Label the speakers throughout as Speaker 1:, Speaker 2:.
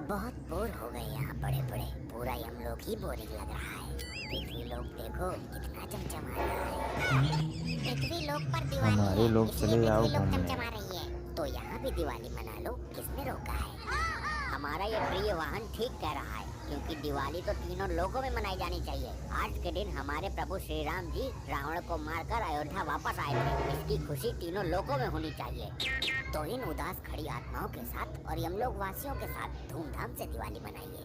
Speaker 1: बहुत बोर हो गए यहाँ पड़े पड़े। पूरा यमलोक ही बोरिंग लग रहा है। पृथ्वी लोक देखो कितना चमचमा रहा है। पृथ्वी लोक पर दिवाली
Speaker 2: हमारे
Speaker 1: है,
Speaker 2: लोग
Speaker 1: इसलिए
Speaker 2: चले जाओ
Speaker 1: पृथ्वी लोक
Speaker 2: घूमने।
Speaker 1: चमचमा रही है। तो यहाँ भी दिवाली मना लो, किसने रोका है? हमारा ये प्रिय वाहन ठीक कह रहा है, क्योंकि दिवाली तो तीनों लोकों में मनाई जानी चाहिए। आज के दिन हमारे प्रभु श्री राम जी रावण को मारकर अयोध्या वापस आए थे। इसकी खुशी तीनों लोकों में होनी चाहिए। तो इन उदास खड़ी आत्माओं के साथ और यमलोक वासियों के साथ धूमधाम से दिवाली मनाइए।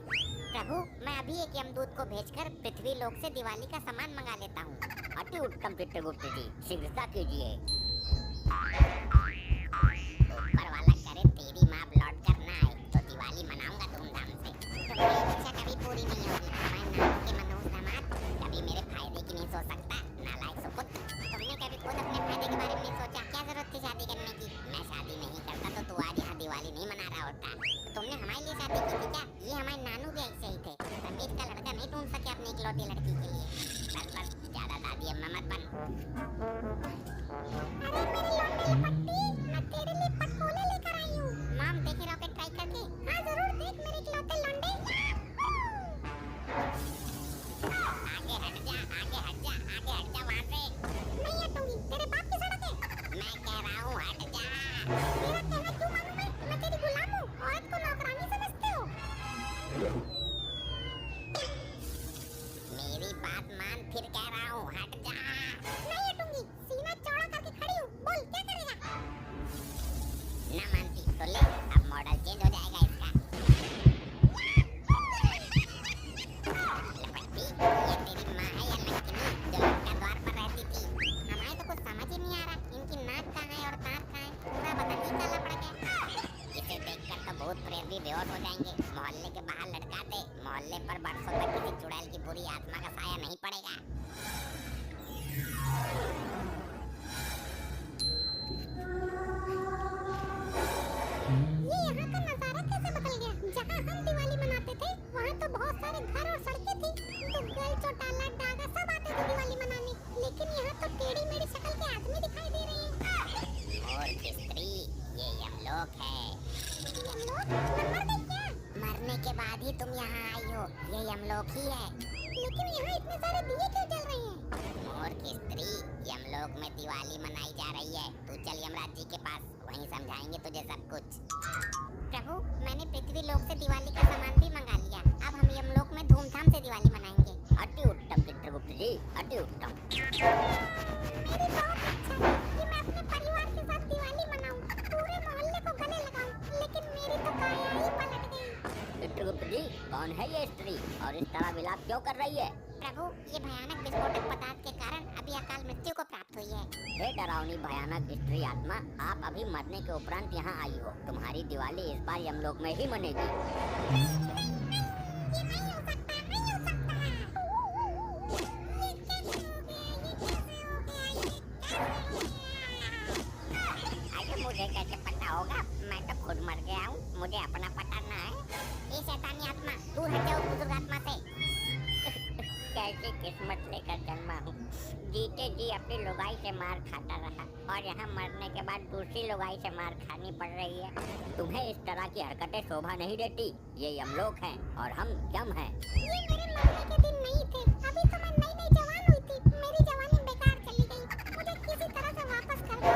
Speaker 1: प्रभु, मैं अभी एक यमदूत को भेजकर पृथ्वी लोक से दिवाली का सामान मंगा लेता हूँ। अति उत्तम चित्रगुप्त जी, शीघ्रता कीजिए। ऊपर वाला करे तेरी माँ लौट कर ना आए तो दिवाली मनाऊंगा धूमधाम से। तुम्हारी इच्छा कभी पूरी नहीं होगी। मैं नाम के मनोज दामाद कभी मेरे फायदे की नहीं सोच सकता। नालायक सुपुत्र, तुमने कभी खुद अपने फायदे के बारे में नहीं सोचा? क्या जरूरत थी शादी करने की? मैं शादी नहीं करता तो तू आज यहाँ दिवाली नहीं मना रहा होता। तुमने हमारे लिए शादी की थी क्या? ये हमारे नानू भी ऐसे ही थे। संगीत का लड़का नहीं ढूंढ सके अपनी इकलौती लड़की के लिए। बस बस, ज्यादा दादी अम्मा मत बन। अरे मेरी लौंडे पट्टी, मैं तेरे लिए पटकोले लेकर आई हूँ। माम देखे रॉकेट ट्राई करके? हाँ जरूर, देख मेरे इकलौते लौंडे। आगे हट जा, आगे हट जा, आगे हट जा वहाँ से। नहीं हटूंगी, तेरे बाप की सड़क है। मैं कह रहा हूँ हट जा। तेरा कहना क्यों मानूं मैं तेरी गुलाम हूँ? औरत को नौकरानी समझते हो? मेरी बात मान, फिर कह रहा हूँ हट जा। नहीं हटूंगी, सीना चौड़ा करके खड़ी हूँ। बोल क्या करेगा? ना मानती तो ले, अब मॉडल चेंज हो जाएगा इसका। लपट्टी, ये तेरी माँ है या नक्किनी जो लड़का द्वार पर रहती थी? हमारे तो कुछ समझ ही नहीं आ रहा, इनकी नाक कहाँ है और दांत कहाँ है? पूरा बदन ही काला पड़ गया। इसे देखकर तो बहुत प्रेत भी बेहोश हो जाएंगे। मोहल्ले के बाहर लटकाते, मोहल्ले पर बरसों तक किसी चुड़ैल की बुरी आत्मा का साया नहीं पड़ेगा। ये यहाँ का नजारा कैसे बदल गया? जहाँ हम दिवाली मनाते थे वहाँ तो बहुत सारे घर और सड़कें थी। दुग्गल, चौटाला, डागा सब आते थे दिवाली मनाने, लेकिन यहाँ तो टेढ़ी मेढ़ी शक्ल के आदमी दिखाई दे रहे हैं। और स्त्री, ये यमलोक है। यमलोक? मर गई क्या? मरने के बाद ही तुम यहाँ आई हो। ये यमलोक ही है। लेकिन यहाँ इतने सारे दिए क्यों जल रहे हैं? और स्त्री, यमलोक में दिवाली मनाई जा रही है। तू चल यमराज जी के पास, वहीं समझाएंगे तुझे सब कुछ। प्रभु, मैंने पृथ्वी लोक से दिवाली का सामान भी मंगा लिया। अब हम यमलोक में धूमधाम से दिवाली मनाएंगे। अति उत्तम चित्रगुप्त जी, अति उत्तम। मेरी बहुत इच्छा है कि मैं अपने परिवार के साथ दिवाली मनाऊं, पूरे मोहल्ले को गले लगाऊं, लेकिन मेरी तो काया ही पलट गई। चित्रगुप्त जी, कौन है ये स्त्री और इस तरह विलाप क्यों कर रही है? प्रभु, ये भयानक विस्फोटक पदार्थ के कारण अभी अकाल मृत्यु को प्राप्त हुई है। हे डरावनी भयानक स्त्री आत्मा, आप अभी मरने के उपरांत यहाँ आई हो। तुम्हारी दिवाली इस बार यमलोक में ही मनेगी। ये नहीं हो सकता, नहीं हो सकता। ये कैसे हो गया? ये कैसे हो गया? ये कैसे हो गया? अरे मुझे कैसे पता होगा? मैं तो खुद मर गया हूँ, मुझे अपना पता ना है। ये शैतानी आत्मा, दूर हट जाओ बुजुर्ग आत्मा से। कैसी किस्मत लेकर जन्मा हूँ। जीते जी अपनी लुगाई से मार खाता रहा और यहाँ मरने के बाद दूसरी लुगाई से मार खानी पड़ रही है। तुम्हें इस तरह की हरकतें शोभा नहीं देती। ये यमलोक है और हम यम हैं। ये मेरे मरने के दिन नहीं थे। अभी तो मैं नई नई जवान हुई थी। मेरी जवानी बेकार चली गई। मुझे किसी तरह से वापस कर दो।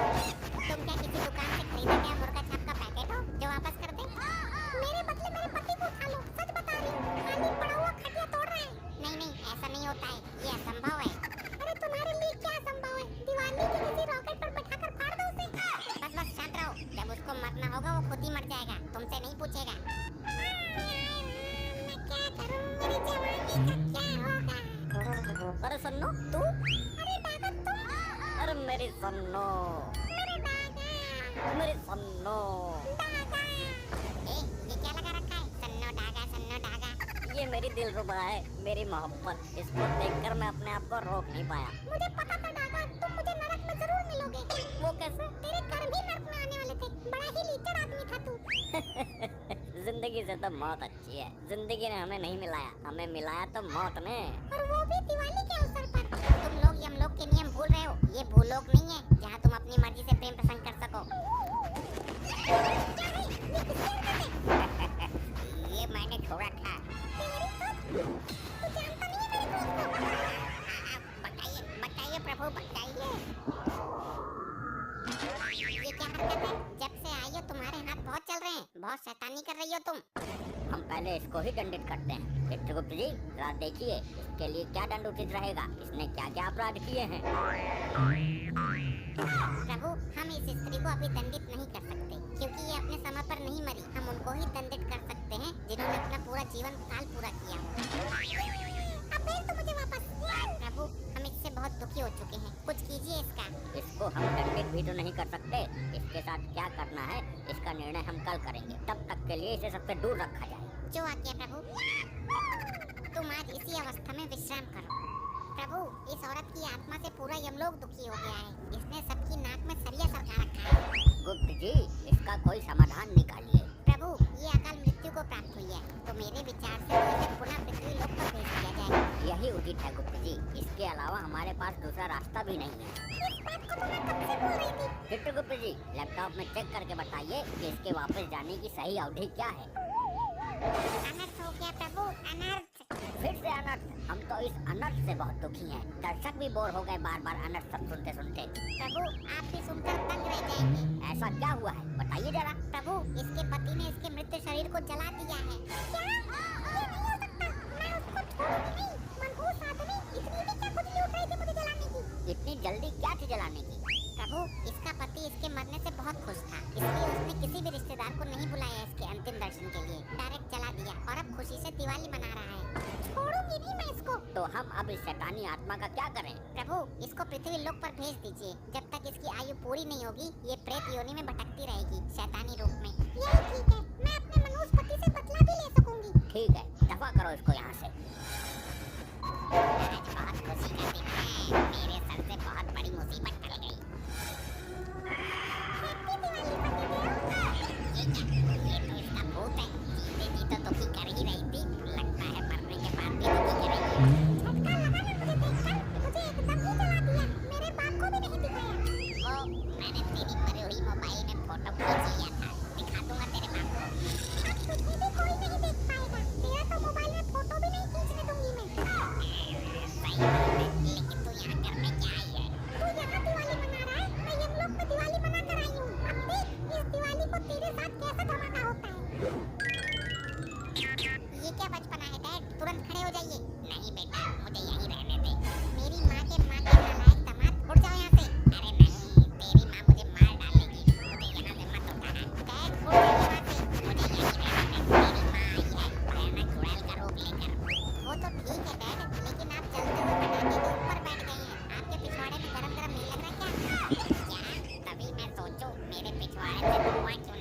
Speaker 1: तुम क्या किसी दुकान से खरीदा गया मुर्गा छाप का पैकेट हो जो वापस कर दे? मेरे बदले मेरे पति को उठा लो। सच बता रही हूँ, खाली पड़ा हुआ खटिया तोड़ रहे हैं। नहीं नहीं, ऐसा नहीं होता है, ये असंभव है। अरे तुम्हारे लिए क्या असंभव है? दिवाली के किसी रॉकेट पर बैठाकर फाड़ दो उसे। बस बस, शांत रहो। जब उसको मरना होगा वो खुद ही मर जाएगा, तुमसे नहीं पूछेगा। मैं क्या करूं? मेरी जवानी का क्या होगा? अरे सन्नो, तू? अरे डागा तुम? अरे मेरी सन्नो, मेरे डागा, मेरी सन्नो। डागा, ये क्या लगा रखा है? सन्नो डागा, सन्नो डागा। ये मेरी दिलरुबा है, मेरी मोहब्बत। इसको देखकर मैं अपने आप को रोक नहीं पाया। मुझे पता था डागा, तुम मुझे नरक में जरूर मिलोगे। वो कैसे? तेरे कर्म ही नरक में आने वाले थे। बड़ा ही लीचड़ आदमी था तू। जिंदगी से तो मौत अच्छी है। जिंदगी ने हमें नहीं मिलाया, हमें मिलाया तो मौत ने। और वो भी दिवाली के अवसर पर। तुम लोग यमलोक के नियम भूल रहे हो। ये भूलोक नहीं है जहाँ तुम अपनी मर्जी से प्रेम प्रसंग कर सको। ये मैंने शैतानी कर रही हो तुम?
Speaker 2: हम पहले इसको ही दंडित करते हैं। चित्रगुप्त जी जरा देखिए इसके लिए क्या दंड उचित रहेगा, इसने क्या क्या अपराध किए हैं।
Speaker 1: प्रभु, हम इस स्त्री को अभी दंडित नहीं कर सकते क्योंकि ये अपने समय पर नहीं मरी। हम उनको ही दंडित कर सकते हैं जिन्होंने अपना पूरा जीवन काल पूरा किया हो। अब भेज दो मुझे वापस। प्रभु, हम इससे बहुत दुखी हो चुके हैं, कुछ कीजिए इसका।
Speaker 2: इसको हम दंडित भी तो नहीं कर सकते, इसके साथ क्या करना है इसका निर्णय हम कल करेंगे। तब तक के लिए इसे सबसे दूर रखा जाए।
Speaker 1: जो आज्ञा प्रभु। तुम आज इसी अवस्था में विश्राम करो। प्रभु, इस औरत की आत्मा से पूरा यमलोक दुखी हो गया है। इसने सबकी नाक में सरिया सरका रखा है।
Speaker 2: गुप्त जी इसका कोई समाधान निकालिए।
Speaker 1: प्रभु, ये अकाल मृत्यु को प्राप्त हुई है तो मेरे विचार से इसे पुनः पृथ्वी लोक पर भेज दिया जाए।
Speaker 2: यही उचित है गुप्त जी, इसके अलावा हमारे पास दूसरा रास्ता भी नहीं है।
Speaker 1: इस बात को तो मैं कब से बोल रही थी।
Speaker 2: चित्रगुप्त जी लैपटॉप में चेक करके बताइए कि इसके वापस जाने की सही अवधि क्या है।
Speaker 1: अनर्थ हो गया प्रभु, अनर्थ।
Speaker 2: फिर से अनर्थ। हम तो इस अनर्थ से बहुत दुखी हैं। दर्शक भी बोर हो गए बार बार अनर्थ सब सुनते सुनते।
Speaker 1: प्रभु, आप भी सुनकर दंग रह जाएंगे।
Speaker 2: ऐसा क्या हुआ है बताइए जरा।
Speaker 1: प्रभु, इसके पति ने इसके मृत शरीर को जला दिया है। क्या? ये नहीं हो सकता। मैं उसको छोड़ूंगी नहीं। मनहूस आदमी, इतनी भी क्या खुजली उठ रही थी मुझे जलाने की?
Speaker 2: इतनी जल्दी क्या थी जलाने की?
Speaker 1: प्रभु, इसका पति इसके मरने से बहुत खुश था, इसलिए उसने किसी भी रिश्तेदार को नहीं बुलाया इसके अंतिम दर्शन के लिए। डायरेक्ट जला दिया और अब खुशी से दिवाली मना रहा है। छोड़ूंगी नहीं मैं इसको।
Speaker 2: तो हम अब इस शैतानी आत्मा का क्या करें?
Speaker 1: प्रभु, इसको पृथ्वी लोक पर भेज दीजिए। जब तक इसकी आयु पूरी नहीं होगी ये प्रेत योनि में भटकती रहेगी शैतानी रूप में। यही ठीक है, मैं अपने मनुष्य पति से बदला भी ले सकूंगी।
Speaker 2: ठीक है, दफा करो इसको यहाँ से।
Speaker 1: आज बहुत खुशी का दिन है, मेरे सर से बहुत बड़ी मुसीबत टल गई। ये तो इसका भूत है। जीते जी तो दुखी कर ही रही थी, लगता है मरने के बाद भी दुखी करेगी। झटका लगा ना मुझे देखकर, मुझे एकदम ही जला दिया। मेरे बाप को भी नहीं दिखाया। वो मैंने तेरी मरी हुई मोबाइल में फोटो खींच लिया था, दिखा दूंगा तेरे बाप को। अब तुझे भी कोई नहीं देख पाएगा, तेरा तो मोबाइल में फोटो भी नहीं खींचने दूंगी मैं। सही बात है, लेकिन तू यहाँ करने क्या आई है? तू यहाँ दिवाली मना रहा है, मैं यमलोक में दिवाली मना कर आई हूँ। अब देख इस दिवाली को तेरे साथ कैसा धमाका होता है। ये क्या बचपना है डैड, तुरंत खड़े हो जाइए। नहीं बेटा, मुझे यहीं रहने दे। मेरी माँ के नालायक दामाद, उठ जाओ यहाँ से। अरे नहीं, तेरी माँ मुझे मार डालेगी, मुझे यहाँ से मत उठाना। डैड उठ जाइए यहाँ से, मुझे यहीं रहने दे। मेरी माँ आई है भयानक चुड़ैल का रूप लेकर। वो तो ठीक है डैड, लेकिन आप चलते हुए पटाखे के ऊपर बैठ गए हैं। आपके पिछवाड़े में गरम गरम नहीं लग रहा क्या? तभी मैं सोचूं मेरे पिछवाड़े से धुआं क्यों